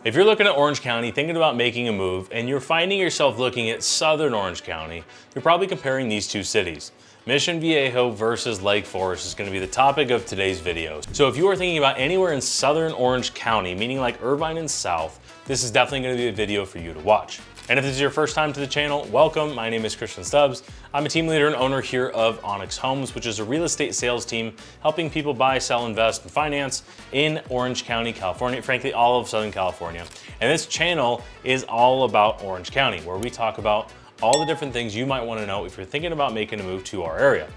If you're looking at Orange County, thinking about making a move, and you're finding yourself looking at Southern Orange County, you're probably comparing these two cities. Mission Viejo versus Lake Forest is going to be the topic of today's video. So if you are thinking about anywhere in Southern Orange County, meaning like Irvine and South, this is definitely going to be a video for you to watch. And if this is your first time to the channel, welcome. My name is Stubbs. I'm a team leader and owner here of Onyx Homes, which is a real estate sales team helping people buy, sell, invest, and finance in Orange County, California, frankly, all of Southern California. And this channel is all about Orange County, where we talk about all the different things you might want to know if you're thinking about making a move to our area.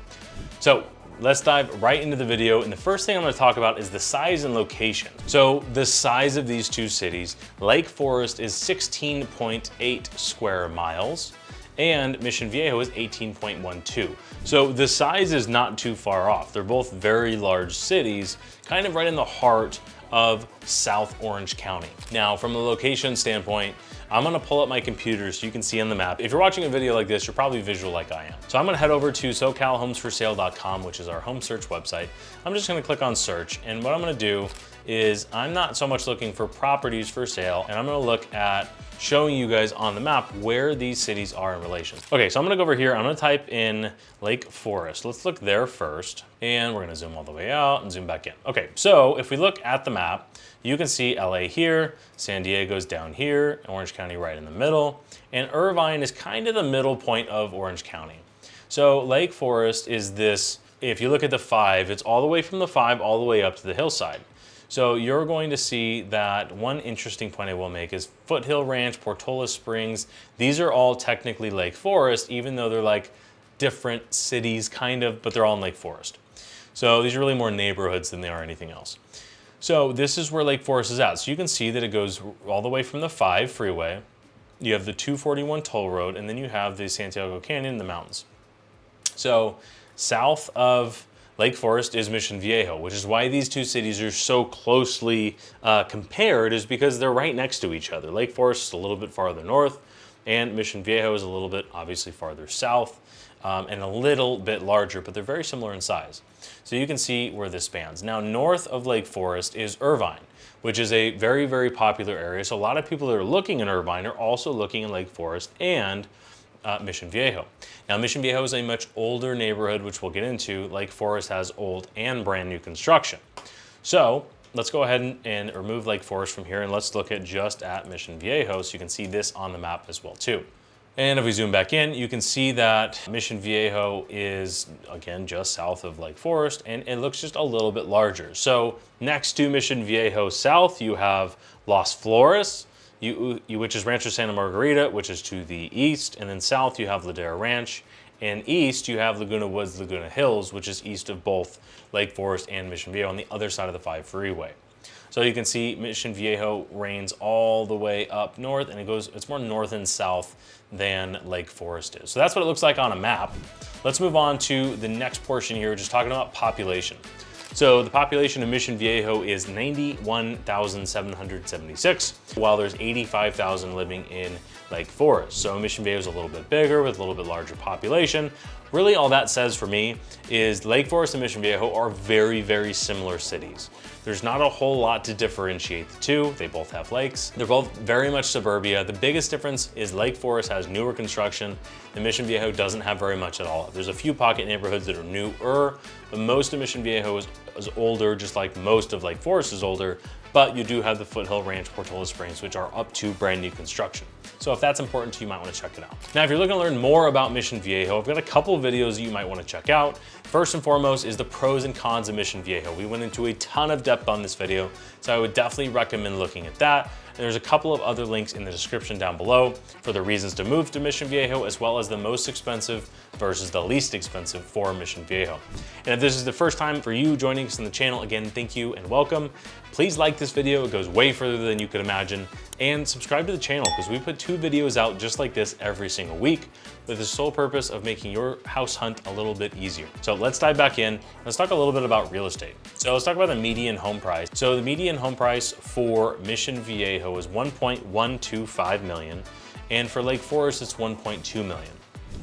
So let's dive right into the video. And the first thing I'm going to talk about is the size and location. So the size of these two cities, Lake Forest is 16.8 square miles and Mission Viejo is 18.12. So the size is not too far off. They're both very large cities, kind of right in the heart of South Orange County. Now, from a location standpoint, I'm gonna pull up my computer so you can see on the map. If you're watching a video like this, you're probably visual like I am. So I'm gonna head over to SoCalHomesForSale.com, which is our home search website. I'm just gonna click on search, and what I'm gonna do is I'm not so much looking for properties for sale, and I'm gonna look at showing you guys on the map where these cities are in relation. Okay, so I'm gonna go over here, I'm gonna type in Lake Forest. Let's look there first, and we're gonna zoom all the way out and zoom back in. Okay, so if we look at the map, you can see LA here, San Diego's down here, Orange County right in the middle, and Irvine is kind of the middle point of Orange County. So Lake Forest is this, if you look at the 5, it's all the way from the 5 all the way up to the hillside. So you're going to see that one interesting point I will make is Foothill Ranch, Portola Springs. These are all technically Lake Forest, even though they're like different cities kind of, but they're all in Lake Forest. So these are really more neighborhoods than they are anything else. So this is where Lake Forest is at. So you can see that it goes all the way from the 5 freeway. You have the 241 toll road, and then you have the Santiago Canyon in the mountains. So south of Lake Forest is Mission Viejo, which is why these two cities are so closely compared, is because they're right next to each other. Lake Forest is a little bit farther north, and Mission Viejo is a little bit obviously farther south, and a little bit larger, but they're very similar in size. So you can see where this spans. Now, north of Lake Forest is Irvine, which is a very, very popular area. So a lot of people that are looking in Irvine are also looking in Lake Forest and Mission Viejo. Now, Mission Viejo is a much older neighborhood, which we'll get into. Lake Forest has old and brand new construction. So let's go ahead and remove Lake Forest from here, and let's look at just at Mission Viejo so you can see this on the map as well too. And if we zoom back in, you can see that Mission Viejo is, again, just south of Lake Forest, and it looks just a little bit larger. So next to Mission Viejo south, you have Las Flores, which is Rancho Santa Margarita, which is to the east, and then south you have Ladera Ranch, and east you have Laguna Woods, Laguna Hills, which is east of both Lake Forest and Mission Viejo on the other side of the 5 freeway. So you can see Mission Viejo reigns all the way up north, and it's more north and south than Lake Forest is. So that's what it looks like on a map. Let's move on to the next portion here, just talking about population. So the population of Mission Viejo is 91,776, while there's 85,000 living in Lake Forest. So Mission Viejo is a little bit bigger with a little bit larger population. Really all that says for me is Lake Forest and Mission Viejo are very, very similar cities. There's not a whole lot to differentiate the two. They both have lakes. They're both very much suburbia. The biggest difference is Lake Forest has newer construction and Mission Viejo doesn't have very much at all. There's a few pocket neighborhoods that are newer, but most of Mission Viejo is older, just like most of Lake Forest is older, but you do have the Foothill Ranch, Portola Springs, which are up to brand new construction. So if that's important to you, you might want to check it out. Now, if you're looking to learn more about Mission Viejo, I've got a couple videos that you might want to check out. First and foremost is the pros and cons of Mission Viejo. We went into a ton of depth on this video, so I would definitely recommend looking at that. And there's a couple of other links in the description down below for the reasons to move to Mission Viejo, as well as the most expensive versus the least expensive for Mission Viejo. And if this is the first time for you joining us on the channel, again, thank you and welcome. Please like this video, it goes way further than you could imagine, and subscribe to the channel because we put 2 videos out just like this every single week with the sole purpose of making your house hunt a little bit easier. So let's dive back in. Let's talk a little bit about real estate. So let's talk about the median home price. So the median home price for Mission Viejo is $1.125 million, and for Lake Forest, it's $1.2 million.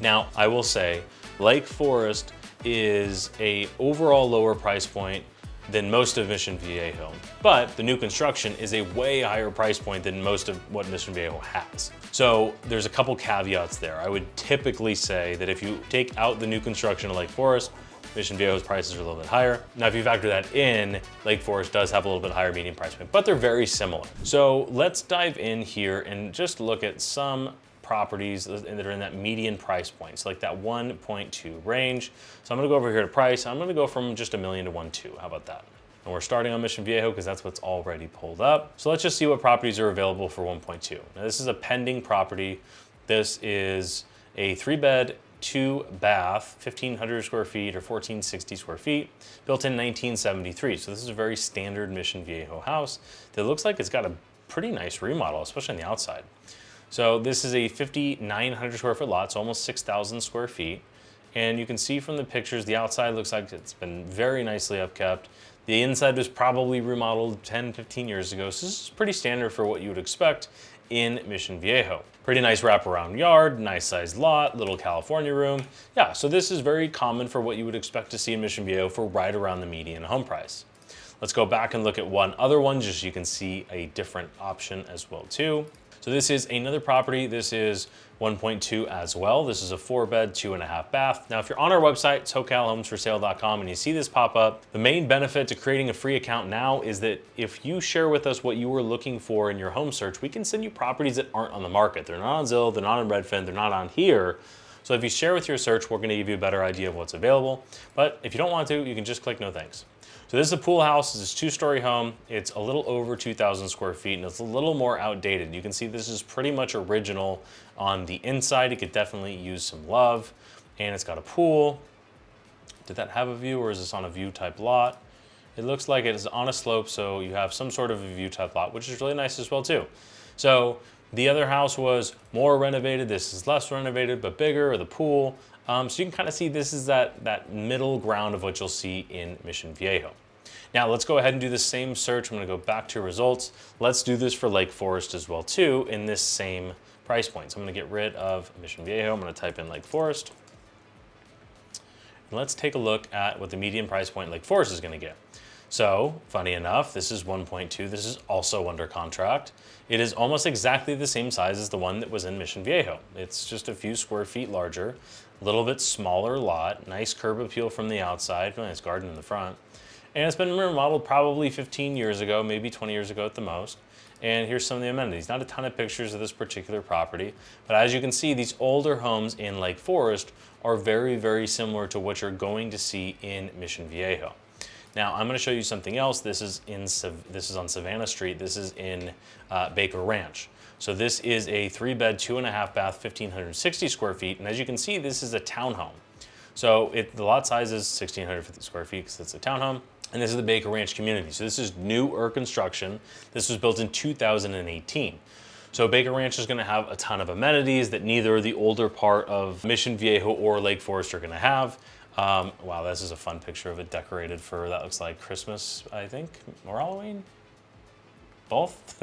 Now, I will say Lake Forest is a overall lower price point than most of Mission Viejo, but the new construction is a way higher price point than most of what Mission Viejo has. So there's a couple caveats there. I would typically say that if you take out the new construction of Lake Forest, Mission Viejo's prices are a little bit higher. Now, if you factor that in, Lake Forest does have a little bit higher median price point, but they're very similar. So let's dive in here and just look at some properties that are in that median price point, so like that 1.2 range. So I'm gonna go over here to price. I'm gonna go from just $1 million to 1.2. How about that? And we're starting on Mission Viejo because that's what's already pulled up. So let's just see what properties are available for 1.2. Now this is a pending property. This is a 3-bed, 2-bath, 1,500 square feet or 1,460 square feet, built in 1973. So this is a very standard Mission Viejo house that looks like it's got a pretty nice remodel, especially on the outside. So this is a 5,900 square foot lot, so almost 6,000 square feet. And you can see from the pictures, the outside looks like it's been very nicely upkept. The inside was probably remodeled 10, 15 years ago. So this is pretty standard for what you would expect in Mission Viejo. Pretty nice wraparound yard, nice sized lot, little California room. Yeah, so this is very common for what you would expect to see in Mission Viejo for right around the median home price. Let's go back and look at one other one, just so you can see a different option as well too. So this is another property. This is 1.2 as well. This is a 4-bed, 2.5 bath. Now, if you're on our website, SoCalHomesForSale.com, and you see this pop up, the main benefit to creating a free account now is that if you share with us what you were looking for in your home search, we can send you properties that aren't on the market. They're not on Zillow, they're not on Redfin, they're not on here. So if you share with your search, we're gonna give you a better idea of what's available. But if you don't want to, you can just click no thanks. So this is a pool house. It's a 2-story home. It's a little over 2,000 square feet, and it's a little more outdated. You can see this is pretty much original on the inside. It could definitely use some love, and it's got a pool. Did that have a view, or is this on a view type lot? It looks like it is on a slope, so you have some sort of a view type lot, which is really nice as well too. So the other house was more renovated. This is less renovated, but bigger, or the pool. So you can kind of see this is that middle ground of what you'll see in Mission Viejo. Now let's go ahead and do the same search. I'm gonna go back to results. Let's do this for Lake Forest as well too in this same price point. So I'm gonna get rid of Mission Viejo. I'm gonna type in Lake Forest. And let's take a look at what the median price point Lake Forest is gonna get. So funny enough, this is 1.2. This is also under contract. It is almost exactly the same size as the one that was in Mission Viejo. It's just a few square feet larger, a little bit smaller lot, nice curb appeal from the outside, nice garden in the front. And it's been remodeled probably 15 years ago, maybe 20 years ago at the most. And here's some of the amenities. Not a ton of pictures of this particular property, but as you can see, these older homes in Lake Forest are very, very similar to what you're going to see in Mission Viejo. Now, I'm gonna show you something else. This is on Savannah Street. This is in Baker Ranch. So this is a 3-bed, 2.5 bath, 1,560 square feet. And as you can see, this is a townhome. So the lot size is 1,650 square feet because it's a townhome. And this is the Baker Ranch community. So this is newer construction. This was built in 2018. So Baker Ranch is gonna have a ton of amenities that neither the older part of Mission Viejo or Lake Forest are gonna have. Wow, this is a fun picture of it decorated for, that looks like Christmas, I think, or Halloween? Both?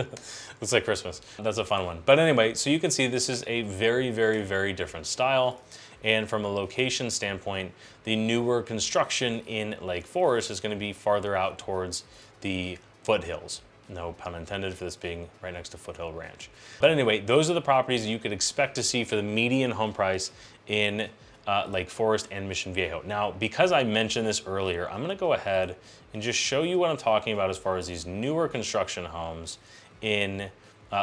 Looks like Christmas. That's a fun one. But anyway, so you can see this is a very, very, very different style. And from a location standpoint, the newer construction in Lake Forest is going to be farther out towards the foothills. No pun intended for this being right next to Foothill Ranch. But anyway, those are the properties you could expect to see for the median home price in Lake Forest and Mission Viejo. Now, because I mentioned this earlier, I'm gonna go ahead and just show you what I'm talking about as far as these newer construction homes in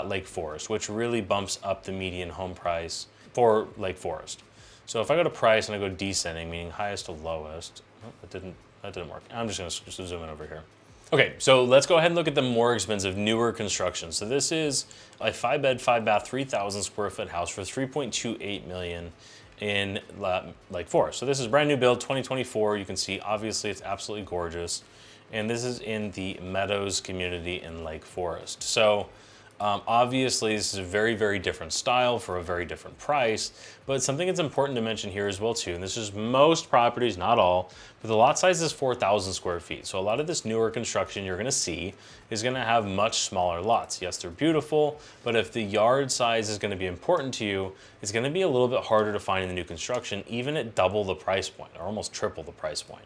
Lake Forest, which really bumps up the median home price for Lake Forest. So if I go to price and I go descending, meaning highest to lowest, oh, that didn't work. I'm just gonna zoom in over here. Okay, so let's go ahead and look at the more expensive, newer construction. So this is a 5-bed, 5-bath, 3,000 square foot house for $3.28 million in Lake Forest. So this is brand new build, 2024. You can see, obviously, it's absolutely gorgeous. And this is in the Meadows community in Lake Forest. So obviously, this is a very, very different style for a very different price, but something that's important to mention here as well too, and this is most properties, not all, but the lot size is 4,000 square feet. So a lot of this newer construction you're gonna see is gonna have much smaller lots. Yes, they're beautiful, but if the yard size is gonna be important to you, it's gonna be a little bit harder to find in the new construction, even at double the price point, or almost triple the price point.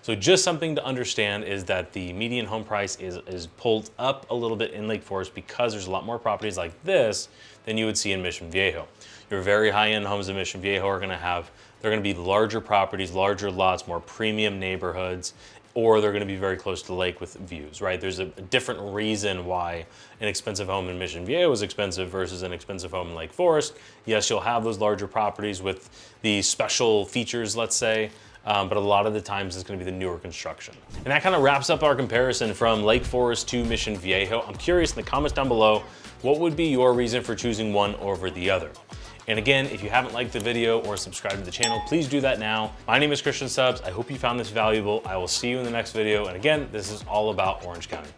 So just something to understand is that the median home price is pulled up a little bit in Lake Forest because there's a lot more properties like this than you would see in Mission Viejo. Your very high-end homes in Mission Viejo are they're gonna be larger properties, larger lots, more premium neighborhoods, or they're gonna be very close to the lake with views, right? There's a different reason why an expensive home in Mission Viejo is expensive versus an expensive home in Lake Forest. Yes, you'll have those larger properties with the special features, let's say, but a lot of the times it's gonna be the newer construction. And that kind of wraps up our comparison from Lake Forest to Mission Viejo. I'm curious in the comments down below, what would be your reason for choosing one over the other? And again, if you haven't liked the video or subscribed to the channel, please do that now. My name is Stubbs. I hope you found this valuable. I will see you in the next video. And again, this is all about Orange County.